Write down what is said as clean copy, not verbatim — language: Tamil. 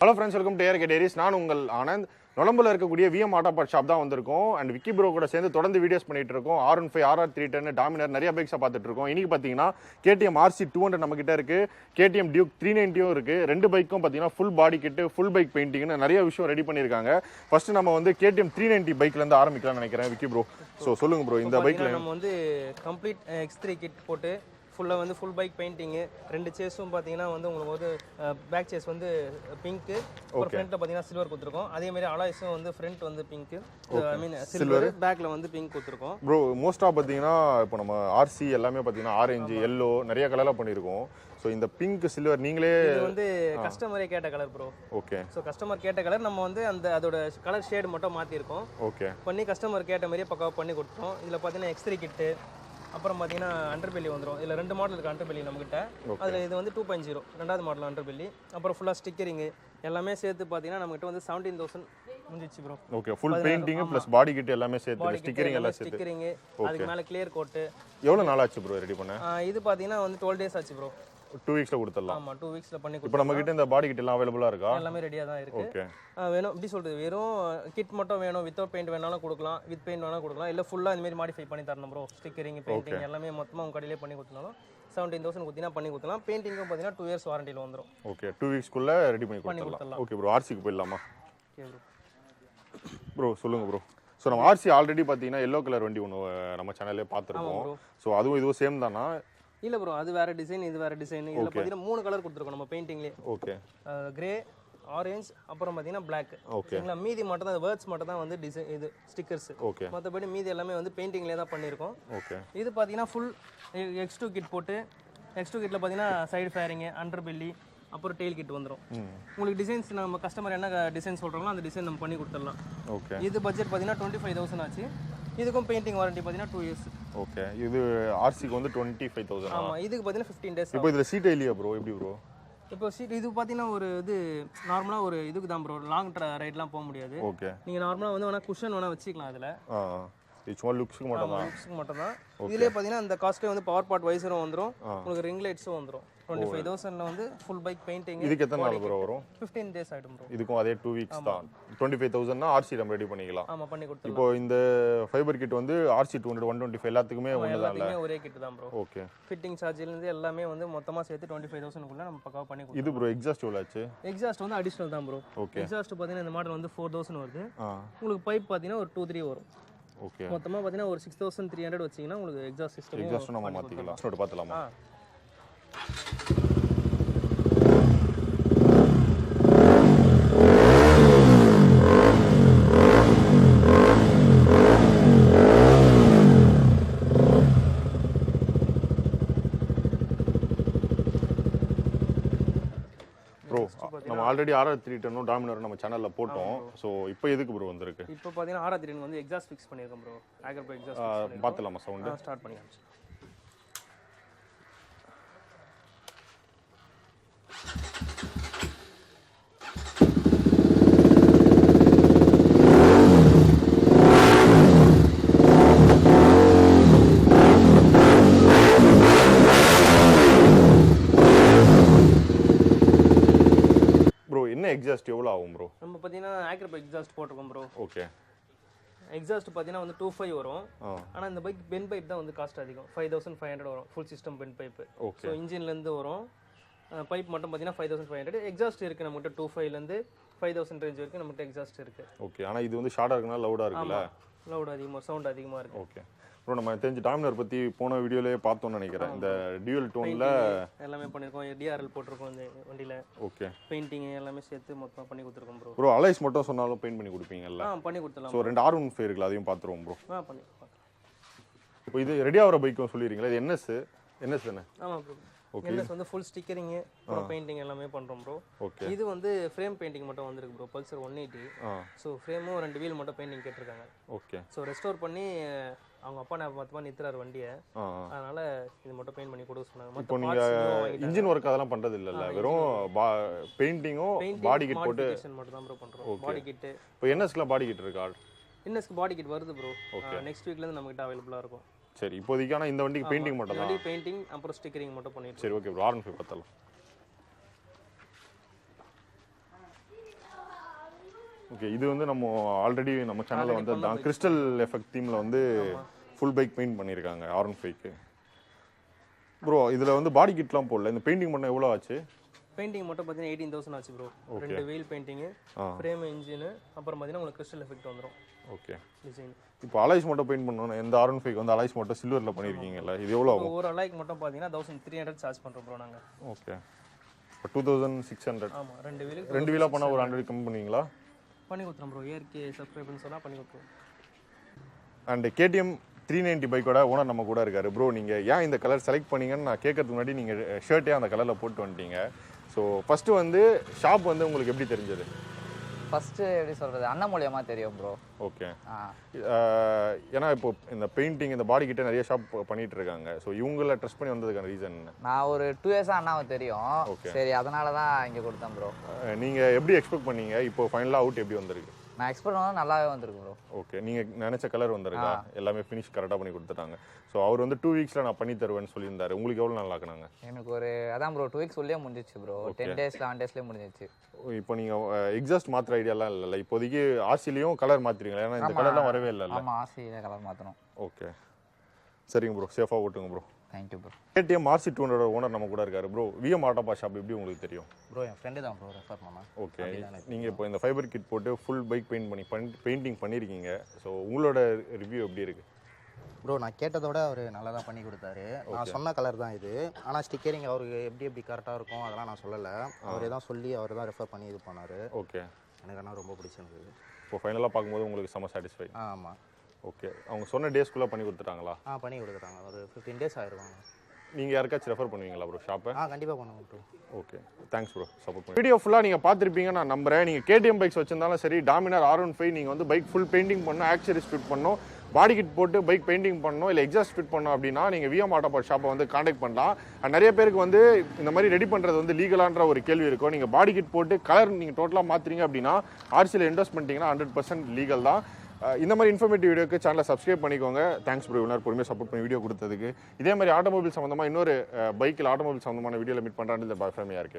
Hello friends, welcome to ARK Diaries. நான் உங்கள் ஆனந்த். நொலம்பூர்ல இருக்கக்கூடிய VMAUTOPARTS ஷாப் தான் வந்திருக்கோம். அண்ட் விக்கி ப்ரோ கூட சேர்ந்து தொடர்ந்து வீடியோஸ் பண்ணிட்டு இருக்கோம். R15, RR310, டாமினர் நிறைய பைக்ஸா பார்த்துட்டு இருக்கோம். இன்னைக்கு பாத்தீங்கன்னா KTM RC200 நம்ம கிட்ட இருக்கு. KTM Duke 390 இருக்கு. ரெண்டு பைக்கும் பாத்தீங்கன்னா full body kit, full bike பெயிண்டிங்னு நிறைய விஷயம் ரெடி பண்ணிருக்காங்க. ஃபர்ஸ்ட் நம்ம வந்து KTM 390 பைக்ல இருந்து ஆரம்பிக்கலாம்னு நினைக்கிறேன் விக்கி ப்ரோ. சோ சொல்லுங்க ப்ரோ, இந்த பைக்ல நம்ம வந்து கம்ப்ளீட் X3 கிட் போட்டு ஃபுல்லாக வந்து ஃபுல் பைக் பெயிண்டிங்கு, ரெண்டு சேஸும் பார்த்தீங்கன்னா வந்து உங்களுக்கு வந்து பேக் சேஸ் வந்து பிங்க்கு, ஒரு ஃப்ரண்ட்டில் பார்த்தீங்கன்னா சில்வர் கொடுத்துருக்கோம். அதேமாதிரி அலாய்ஸும் வந்து ஃப்ரண்ட் வந்து பிங்க்கு, ஐ மீன் சில்வர், பேக்கில் வந்து பிங்க் கொடுத்துருக்கோம். ப்ரோ மோஸ்ட்டாக பார்த்தீங்கன்னா இப்போ நம்ம ஆர்சி எல்லாமே பார்த்தீங்கன்னா ஆரஞ்சு, எல்லோ நிறைய கலரில் பண்ணியிருக்கோம். ஸோ இந்த பிங்க் சில்வர் நீங்களே இது வந்து கஸ்டமரே கேட்ட colour bro. Okay. So customer கேட்ட கலர் நம்ம வந்து அதோட கலர் ஷேடு மட்டும் மாற்றிருக்கோம். ஓகே. பண்ணி கஸ்டமர் கேட்ட மாதிரியே பக்காவாக பண்ணி கொடுத்தோம். இதில் பார்த்தீங்கன்னா X3 கிட்டு, அப்புறம் பார்த்தீங்கன்னா அண்டர்பெல்லி வந்துடும். இதில் ரெண்டு மாடல் இருக்குது அண்டர்பெல்லி நம்மகிட்ட. அதில் இது வந்து 2.0 ரெண்டாவது மாடல் அண்டர்பெல்லி. அப்புறம் ஃபுல்லாக ஸ்டிக்கரிங்கு எல்லாமே சேர்த்து பார்த்தீங்கன்னா நம்மகிட்ட வந்து 17,000 முடிஞ்சிச்சு bro. Okay. Full painting plus body kit எல்லாமே சேர்த்து ஸ்டிக்கரிங் எல்லாம் சேர்த்து ஸ்டிக்கரிங்கு, அதுக்கு மேலே கிளியர் கோட்டு. எவ்வளோ நாள் ஆச்சு ப்ரோ ரெடி பண்ண? இது பார்த்தீங்கன்னா வந்து 12 days ஆச்சு ப்ரோ. 2 வீக்ஸ்ல கொடுத்துடலாம். ஆமா 2 வீக்ஸ்ல பண்ணி இப்போ நம்ம கிட்ட இந்த பாடி கிட் எல்லாம் அவைலபிளா இருக்கா? எல்லாமே ரெடியா தான் இருக்கு. ஓகே. வேணும் எப்படி சொல்றது, வெறும் கிட் மட்டும் வேணும், வித்தவுட் பெயிண்ட் வேணாலும் கொடுக்கலாம், வித் பெயிண்ட் வேணாலும் கொடுக்கலாம், இல்ல ஃபுல்லா இந்த மாதிரி மாடிஃபை பண்ணி தரணும் ப்ரோ. ஸ்டிக்கரிங், பெயிண்டிங் எல்லாமே மொத்தமா உங்க கடையிலே பண்ணி கொடுத்தனாலும் 17,000 குத்தினா பண்ணி கொடுக்கலாம். பெயிண்டிங்கும் பார்த்தீங்கன்னா 2 years வாரண்டில வந்துரும். ஓகே. 2 வீக்ஸ்க்குள்ள ரெடி பண்ணி கொடுத்துடலாம். ஓகே ப்ரோ, ஆர்சிக்கு போயிடலாமா? Okay bro. ப்ரோ சொல்லுங்க ப்ரோ. ஸோ நம்ம ஆர்சி ஆல்ரெடி பார்த்தீங்கன்னா எல்லோ கலர் வண்டி ஒன்று நம்ம சேனல்லே பார்த்துருக்கோம். ஸோ அதுவும் இதுவும் சேம் தானா? இல்ல ப்ரோ, அது வேற டிசைன், இது வேற டிசைன். இதுல பாத்தீங்கன்னா 3 கலர் கொடுத்துருக்கோம் நம்ம பெயிண்டிங்லயே. ஓகே. கிரே, ஆரஞ்சு, அப்புறம் பாத்தீங்கன்னா Black. ஓகே. மீதி மட்டும் தான் வேர்ட்ஸ் மட்டும் தான் வந்து டிசைன், இது ஸ்டிக்கர்ஸ். ஓகே. மற்றபடி மீதி எல்லாமே வந்து பெயிண்டிங்லயே தான் பண்ணியிருக்கோம். ஓகே. இது பாத்தீங்கன்னா ஃபுல் X2 கிட் போட்டு, X2 கிட்ல பாத்தீங்கன்னா சைடு ஃபேரிங், அண்டர் பெல்லி, அப்புறம் டெயில் கிட் வந்துடும். உங்களுக்கு டிசைன்ஸ் நம்ம கஸ்டமர் என்ன டிசைன் சொல்றாங்களோ அந்த டிசைன் நம்ம பண்ணி கொடுத்துடலாம். ஓகே. இது பட்ஜெட் பாத்தீங்கன்னா 25,000 ஆச்சு. இதுக்கும் பெயிண்டிங் வாரண்டி பாத்தீங்கன்னா 2 years. ஓகே. இது ஆர்சிக்கு வந்து 25,000. ஆமா, இதுக்கு பாத்தீங்கன்னா 15 days. இப்போ இதுல சீட் இல்லையா ப்ரோ? எப்படி ப்ரோ? இப்போ சீட் இது பார்த்தீங்கன்னா ஒரு இது நார்மலாக ஒரு இதுக்கு தான் ப்ரோ, லாங் ரைட்லாம் போக முடியாது. ஓகே. நீங்கள் நார்மலாக வந்து வேணால் குஷன் வேணால் வச்சுக்கலாம் அதில். இது சும்மா லுக்ஸ்க்கு மட்டும் தான். லுக்ஸ்க்கு மட்டும் தான். இதுலேயே பார்த்தீங்கன்னா அந்த காஸ்ட்லேயே வந்து பவர் பார்ட் வைசரும் வந்துடும், உங்களுக்கு ரிங் லைட்ஸும் வந்துடும். 25,000 வந்து ஃபுல் பைக் பெயிண்டிங். இதுக்கு எத்தனை நாள் ப்ரோ வரும்? 15 days ஆகிடும் ப்ரோ. இதுக்கும் அதே 2 வீக்ஸ் தான். 25,000 ஆர்சி நம்ம ரெடி பண்ணிக்கலாம். ஆமாம், பண்ணி கொடுத்துருவோம். இப்போ இந்த ஃபைபர் கிட் வந்து RC 200 125 எல்லாத்துக்குமே ஒன்று தான். எல்லாத்துக்குமே ஒரே கிட் தான் ப்ரோ. ஓகே. ஃபிட்டிங் சார்ஜ்லேருந்து எல்லாமே வந்து மொத்தமாக சேர்த்து 25,000 நம்ம பக்காவாக பண்ணி கொடுத்துருவோம். இது ப்ரோ எக்ஸாஸ்ட் எவ்வளோ ஆச்சு? எக்ஸாஸ்ட் வந்து அடிஷனல் தான் ப்ரோ. ஓகே. எக்ஸாஸ்ட் பார்த்தீங்கன்னா இந்த மாடல் வந்து 4,000 வருது. உங்களுக்கு பைப் பார்த்தீங்கன்னா ஒரு 2-3 வரும். ஓகே. மொத்தமாக பார்த்தீங்கன்னா ஒரு 6,300 வச்சிங்கன்னா உங்களுக்கு எக்ஸாஸ்ட் சிஸ்டம். எக்ஸாஸ்ட் நம்ம மாற்றிக்கலாம். ஸ்டார்ட் பார்த்துலாமா? ப்ரோ நம்ம ஆல்ரெடி RR310 டாமினர் நம்ம சேனல்ல போட்டோம். ஸோ இப்போ எதுக்கு ப்ரோ வந்திருக்கு? இப்போ பார்த்தீங்கன்னா RR310 வந்து எக்ஸாஸ்ட் ஃபிக்ஸ் பண்ணியிருக்கோம் ப்ரோ. ஆகர் எக்ஸாஸ்ட் பார்த்துலாமா? சவுண்டு ஸ்டார்ட் பண்ணி காமிச்சு. எக்ஸாஸ்ட் எவ்வளோ ஆகும் ப்ரோ? நம்ம பார்த்தீங்கன்னா ஆக்ரப் எக்ஸாஸ்ட் போட்டிருக்கோம் ப்ரோ. ஓகே. எக்ஸாஸ்ட் பார்த்தீங்கன்னா வந்து 25 வரும். ஆனால் இந்த பைக் பென் பைப் தான் வந்து காஸ்ட் அதிகம். 5,500 வரும் ஃபுல் சிஸ்டம் பென் பைப்பு. ஓகே. ஸோ இன்ஜின்லேருந்து வரும். பைப் மட்டும் பார்த்தீங்கன்னா 5,500. எக்ஸாஸ்ட் இருக்குது நம்மகிட்ட 25,000 5,000 ரேஞ்ச் வரைக்கும் நம்மகிட்ட எக்ஸாஸ்ட் இருக்குது. ஓகே. ஆனால் இது வந்து ஷார்ட்டாக இருக்குன்னா லவுடாக இருக்குல்ல? லவுட் அதிகமாக, சவுண்ட் அதிகமாக இருக்குது. Okay bro. நம்ம தெரிஞ்சு டாமினர் பற்றி போன வீடியோலேயே பார்த்தோம்னு நினைக்கிறேன். இந்த டியூயல் டோனில் எல்லாமே பண்ணியிருக்கோம். DRL போட்டிருக்கோம் இந்த வண்டியில். ஓகே. பெயிண்டிங் எல்லாமே சேர்த்து மொத்தமாக பண்ணி கொடுத்துருக்கோம் ப்ரோ. ப்ரோ அலைஸ் மட்டும் சொன்னாலும் பெயிண்ட் பண்ணி கொடுப்பீங்கல்ல? பண்ணி கொடுத்துடலாம். ஸோ 2 R15 இருக்குல்ல, அதையும் பார்த்துருவோம் ப்ரோ. பண்ணி. இப்போ இது ரெடி ஆகிற பைக்கும் சொல்லிடுறீங்களா? இது NS தானே? ஆமாம் ப்ரோ. ஓகே. NS வந்து ஃபுல் ஸ்டிக்கரிங், அப்புறம் பெயிண்டிங் எல்லாமே பண்ணுறோம் ப்ரோ. ஓகே. இது வந்து ஃப்ரேம் பெயிண்டிங் மட்டும் வந்திருக்கு ப்ரோ. பல்சர் 180. ஸோ ஃப்ரேமும் 2 வீல் மட்டும் பெயிண்டிங் கேட்டிருக்காங்க. ஓகே. ஸோ ரெஸ்டோர் பண்ணி அவங்க அப்பா ஞாபகமாக நிறுத்துறாரு வண்டியை, அதனால இது மட்டும் பெயிண்ட் பண்ணி கொடுக்க சொன்னாங்க. இப்போ நீங்கள் இன்ஜின் ஒர்க் அதெல்லாம் பண்ணுறது இல்லைல்ல, வெறும் பெயிண்டிங்கும் பாடி கிட் போட்டு மட்டும் தான் ப்ரோ பண்ணுறோம். பாடி கிட்டு. இப்போ NSக்குலாம் பாடி கிட் இருக்கா? NSக்கு பாடி கிட் வருது ப்ரோ. நெக்ஸ்ட் வீக்லேருந்து நம்மகிட்ட அவைலபிளாக இருக்கும். சரி. இப்போதைக்கு ஆனால் இந்த வண்டிக்கு பெயிண்டிங் மட்டும் தான். பெயிண்டிங் அப்புறம் ஸ்டிக்கரிங் மட்டும் பண்ணிட்டு. சரி ஓகே ப்ரோ. R15 பார்த்தலாம். ஓகே, இது வந்து நம்ம ஆல்ரெடி நம்ம சேனலில் வந்து தான் கிறிஸ்டல் எஃபெக்ட் தீமில் வந்து ஃபுல் பைக் பெயிண்ட் பண்ணியிருக்காங்க R15க்கு. ப்ரோ இதில் வந்து பாடி கிட்லாம் போடல, இந்த பெயிண்டிங் பண்ண எவ்வளோ ஆச்சு? பெயிண்டிங் மட்டும் பார்த்தீங்கன்னா 18,000 ஆச்சு bro. 2 wheel painting, frame, engine, அப்புறம் பார்த்தீங்கன்னா உங்களுக்கு கிறிஸ்டல் எஃபெக்ட் வந்துடும். Okay, design. இப்போ அலாய்ஸ் மட்டும் பெயிண்ட் பண்ணணும். இந்த R15க்கு வந்து அலாய்ஸ் மட்டும் சில்வரில் பண்ணியிருக்கீங்கல்ல, இது எவ்வளோ ஆகும்? ஒரு அலாய்க்கு மட்டும் பார்த்தீங்கன்னா 1300 சார்ஜ் பண்ணுறோம் ப்ரோ நாங்கள். ஓகே, இப்போ 2600. ஆமாம், 2 வீலாக பண்ணால் ஒரு 100 கம்மி பண்ணுவீங்களா? பண்ணி கொடுத்துறோம் ப்ரோ. ARK சப்ஸ்கிரைப்னு சொன்னால் பண்ணி கொடுத்துருவோம். அண்ட் KTM 390 பைக்கோட ஓனர் நம்ம கூட இருக்காரு. ப்ரோ நீங்கள் ஏன் இந்த கலர் செலக்ட் பண்ணீங்கன்னு நான் கேட்கறதுக்கு முன்னாடி நீங்கள் ஷர்ட்டே அந்த கலரில் போட்டு வந்துட்டீங்க. ஸோ ஃபஸ்ட்டு வந்து ஷாப் வந்து உங்களுக்கு எப்படி தெரிஞ்சது? ஃபஸ்ட்டு எப்படி சொல்கிறது, அண்ணன் மூலியமாக தெரியும் ப்ரோ. ஓகே, ஏன்னா இப்போ இந்த பெயிண்டிங் இந்த பாடி கிட்ட நிறைய ஷாப் பண்ணிட்டு இருக்காங்க. ஸோ இவங்கள ட்ரஸ்ட் பண்ணி வந்ததுக்கான ரீசன் என்ன? நான் ஒரு 2 இயர்ஸாக அண்ணாவை தெரியும். சரி, அதனால தான் இங்கே கொடுத்தேன் ப்ரோ. நீங்கள் எப்படி எக்ஸ்பெக்ட் பண்ணீங்க? இப்போ ஃபைனலாக அவுட் எப்படி வந்திருக்கு? நான் எக்ஸ்பெக்ட் பண்ணால் நல்லாவே வந்திருக்கு ப்ரோ. ஓகே, நீங்கள் நினச்ச கலர் வந்திருக்கா? எல்லாமே ஃபினிஷ் கரெக்டாக பண்ணி கொடுத்துட்டாங்க. ஸோ அவர் வந்து 2 வீக்ஸில் நான் பண்ணி தருவேன்னு சொல்லியிருந்தாரு. உங்களுக்கு எவ்வளோ நாள் ஆக்குனாங்க? எனக்கு ஒரு அதான் ப்ரோ 2 வீக்ஸ் உள்ளே முடிஞ்சிச்சு ப்ரோ. 10 days 11 daysலேயே முடிஞ்சிச்சு. இப்போ நீங்கள் எக்ஸாஸ்ட் மாத்திர ஐடியாலாம் இல்லைல்ல? இப்போதைக்கு ஆர்சிலையும் கலர் மாற்றிருங்களா? ஏன்னா இந்த கலர்லாம் வரவே இல்லை. ஆமாம், ஆர்சியில் கலர் மாற்றணும். ஓகே, சரிங்க ப்ரோ, சேஃபாக ஓட்டுங்க bro. Thank you bro. KTM RC200 owner நம்ம கூட இருக்காரு. ப்ரோ VMAUTOPARTS ஷாப் எப்படி உங்களுக்கு தெரியும்? ப்ரோ என் ஃப்ரெண்டு தான் ப்ரோ ரெஃபர் பண்ணேன். ஓகே, நீங்கள் இப்போ இந்த ஃபைபர் கிட் போட்டு ஃபுல் பைக் பெயிண்டிங் பண்ணியிருக்கீங்க. ஸோ உங்களோட ரிவ்யூ எப்படி இருக்குது? ப்ரோ நான் கேட்டதோட அவர் நல்லா தான் பண்ணி கொடுத்தாரு. நான் சொன்ன கலர் தான் இது. ஆனால் ஸ்டிக்கரிங் அவருக்கு எப்படி கரெக்டாக இருக்கும் அதெல்லாம் நான் சொல்லலை. அவரே தான் சொல்லி அவர் தான் ரெஃபர் பண்ணி இது பண்ணார். ஓகே, எனக்கு ஆனால் ரொம்ப பிடிச்சிருந்தது. இப்போ ஃபைனலாக பார்க்கும்போது உங்களுக்கு செம்ம சாட்டிஸ்ஃபை? ஆமாம். ஓகே, அவங்க சொன்ன டேஸ்க்குள்ளே பண்ணி கொடுத்துட்டாங்களா? பண்ணி கொடுத்துட்டாங்க. ஒரு 15 days ஆயிருவாங்க. நீங்கள் யாருக்காச்சும் ரெஃபர் பண்ணுவீங்களா ப்ரோ ஷாப்பை? கண்டிப்பாக பண்ணுவோம் bro. Okay, thanks bro support பண்ணி. வீடியோ ஃபுல்லாக நீங்கள் பார்த்துருப்பீங்க நான் நம்புறேன். நீங்கள் KTM பைக்ஸ் வச்சிருந்தாலும் சரி, டாமினார் R15 நீங்கள் வந்து பைக் ஃபுல் பெயிண்டிங் பண்ணணும், ஆக்சரிஸ் ஃபிட் பண்ணணும், பாடி கிட் போட்டு பைக் பெயிண்டிங் பண்ணணும், இல்லை எக்ஸாஸ்ட் ஃபிட் பண்ணணும் அப்படின்னா நீங்கள் VMAUTOPARTS ஷாப்பை வந்து காண்டாக்ட் பண்ணலாம். நிறைய பேருக்கு வந்து இந்த மாதிரி ரெடி பண்ணுறது வந்து லீகலான்ற ஒரு கேள்வி இருக்கும். நீங்கள் பாடி கிட் போட்டு கலர் நீங்கள் டோட்டலாக மாற்றுறீங்க அப்படின்னா ஆர்சியில் இன்வெஸ்ட் பண்ணிட்டீங்கன்னா 100% லீகல் தான். இந்த மாதிரி இன்ஃபர்மேட்டிவ் வீடியோக்கு சேனலை சப்ஸ்கிரைப் பண்ணிக்கோங்க. தேங்க்ஸ் ப்ரோ, இவ்வளோ பொறுமையாக சப்போர்ட் பண்ணி வீடியோ கொடுத்ததுக்கு. இதே மாதிரி ஆட்டோமொபைல் சம்மந்தமாக இன்னொரு பைக்கில் ஆட்டோமொபைல் சம்மந்தமான வீடியோவில் மீட் பண்ணுறான்னு இந்த பாய் ஃப்ரம் ARK.